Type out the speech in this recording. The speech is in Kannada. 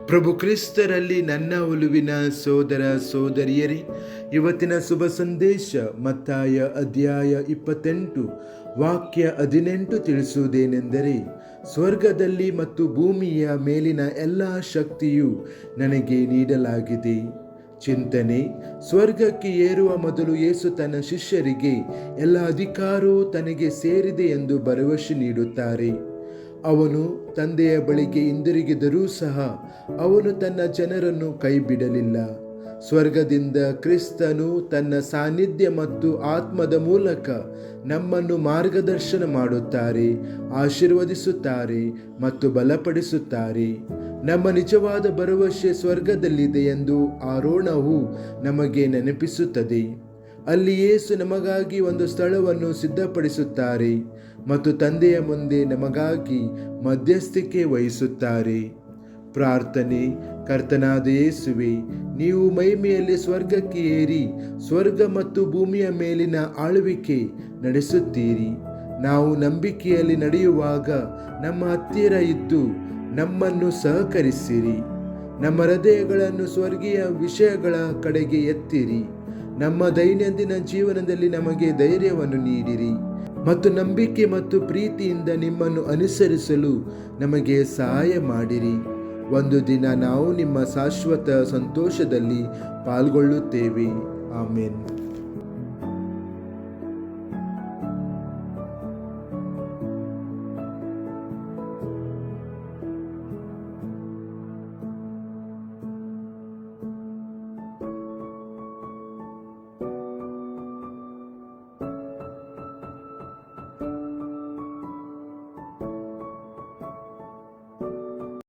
ಪ್ರಭು ಕ್ರಿಸ್ತರಲ್ಲಿ ನನ್ನ ಒಲುವಿನ ಸೋದರ ಸೋದರಿಯರೇ, ಇವತ್ತಿನ ಶುಭ ಸಂದೇಶ ಮತ್ತಾಯ ಅಧ್ಯಾಯ 28 ವಾಕ್ಯ 18 ತಿಳಿಸುವುದೇನೆಂದರೆ, ಸ್ವರ್ಗದಲ್ಲಿ ಮತ್ತು ಭೂಮಿಯ ಮೇಲಿನ ಎಲ್ಲ ಶಕ್ತಿಯು ನನಗೆ ನೀಡಲಾಗಿದೆ. ಚಿಂತನೆ: ಸ್ವರ್ಗಕ್ಕೆ ಏರುವ ಮೊದಲು ಯೇಸು ತನ್ನ ಶಿಷ್ಯರಿಗೆ ಎಲ್ಲ ಅಧಿಕಾರವೂ ತನಗೆ ಸೇರಿದೆ ಎಂದು ಭರವಸೆ ನೀಡುತ್ತಾರೆ. ಅವನು ತಂದೆಯ ಬಳಿಗೆ ಹಿಂದಿರುಗಿದರೂ ಸಹ ಅವನು ತನ್ನ ಜನರನ್ನು ಕೈಬಿಡಲಿಲ್ಲ. ಸ್ವರ್ಗದಿಂದ ಕ್ರಿಸ್ತನು ತನ್ನ ಸಾನ್ನಿಧ್ಯ ಮತ್ತು ಆತ್ಮದ ಮೂಲಕ ನಮ್ಮನ್ನು ಮಾರ್ಗದರ್ಶನ ಮಾಡುತ್ತಾರೆ, ಆಶೀರ್ವದಿಸುತ್ತಾರೆ ಮತ್ತು ಬಲಪಡಿಸುತ್ತಾರೆ. ನಮ್ಮ ನಿಜವಾದ ಭರವಸೆ ಸ್ವರ್ಗದಲ್ಲಿದೆ ಎಂದು ಆರೋಣವು ನಮಗೆ ನೆನಪಿಸುತ್ತದೆ. ಅಲ್ಲಿ ಯೇಸು ನಮಗಾಗಿ ಒಂದು ಸ್ಥಳವನ್ನು ಸಿದ್ಧಪಡಿಸುತ್ತಾರೆ ಮತ್ತು ತಂದೆಯ ಮುಂದೆ ನಮಗಾಗಿ ಮಧ್ಯಸ್ಥಿಕೆ ವಹಿಸುತ್ತಾರೆ. ಪ್ರಾರ್ಥನೆ: ಕರ್ತನಾದ ಯೇಸುವೆ, ನೀವು ಮಹಿಮೆಯಲ್ಲಿ ಸ್ವರ್ಗಕ್ಕೆ ಏರಿ ಸ್ವರ್ಗ ಮತ್ತು ಭೂಮಿಯ ಮೇಲಿನ ಆಳ್ವಿಕೆ ನಡೆಸುತ್ತೀರಿ. ನಾವು ನಂಬಿಕೆಯಲ್ಲಿ ನಡೆಯುವಾಗ ನಮ್ಮ ಹತ್ತಿರ ಇದ್ದು ನಮ್ಮನ್ನು ಸಹಕರಿಸಿರಿ. ನಮ್ಮ ಹೃದಯಗಳನ್ನು ಸ್ವರ್ಗೀಯ ವಿಷಯಗಳ ಕಡೆಗೆ ಎತ್ತಿರಿ. ನಮ್ಮ ದೈನಂದಿನ ಜೀವನದಲ್ಲಿ ನಮಗೆ ಧೈರ್ಯವನ್ನು ನೀಡಿರಿ ಮತ್ತು ನಂಬಿಕೆ ಮತ್ತು ಪ್ರೀತಿಯಿಂದ ನಿಮ್ಮನ್ನು ಅನುಸರಿಸಲು ನಮಗೆ ಸಹಾಯ ಮಾಡಿರಿ. ಒಂದು ದಿನ ನಾವು ನಿಮ್ಮ ಶಾಶ್ವತ ಸಂತೋಷದಲ್ಲಿ ಪಾಲ್ಗೊಳ್ಳುತ್ತೇವೆ. ಆಮೆನ್.